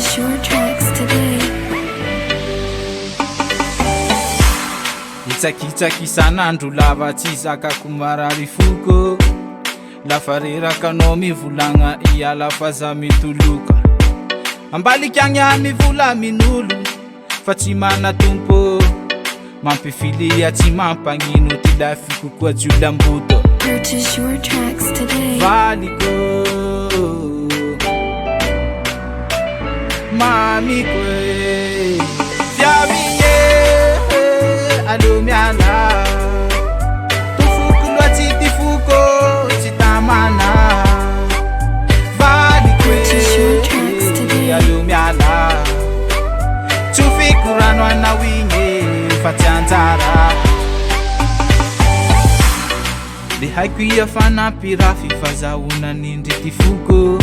Purchase your tracks today. Itsakitsaky isan'andro lava tsy zakako marary foko lafa rerakanao mivolagna iala fa za mitoloka ambaliky agny mivola minolo fa tsy mana tompo mampifilia tsy mampagnino ty lafiko koa jiulambuto. Purchase your tracks today. Valiko mamiko fiavinye alo miala tufuko loatsy ty foko tsy tamana valiko alo miala tsofiko rano anao igny fa tsy anjara le haiko ia fanampirafy fazahonan'indry ty foko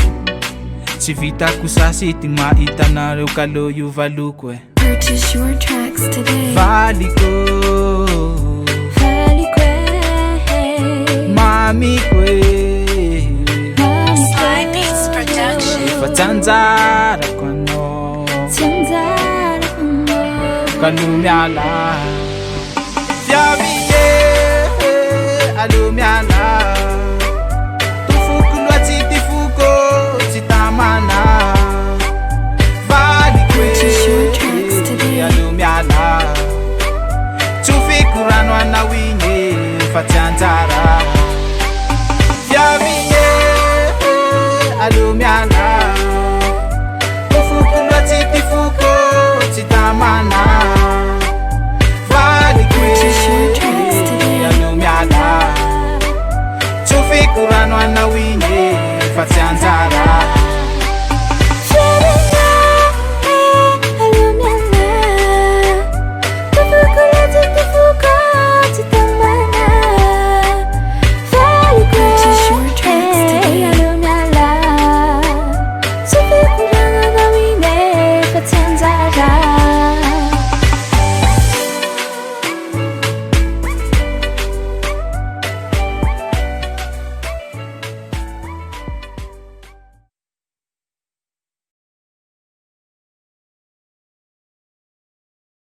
tsy vitako sasy ty mahitanareo kalo io valoko Purchase your tracks today. Valiko mamiko Sly Beats Production. fa tsy anjarako anao kalo miala fiavinye alo miala tofoko loatsy ty foko tsy tamana valiko alo miala tsofiko rano anao igny fa tsy anjara fiavinye alo miala tofoko loatsy ty foko tsy tamana valiko alo miala tsofiko rano anao igny fa tsy anjara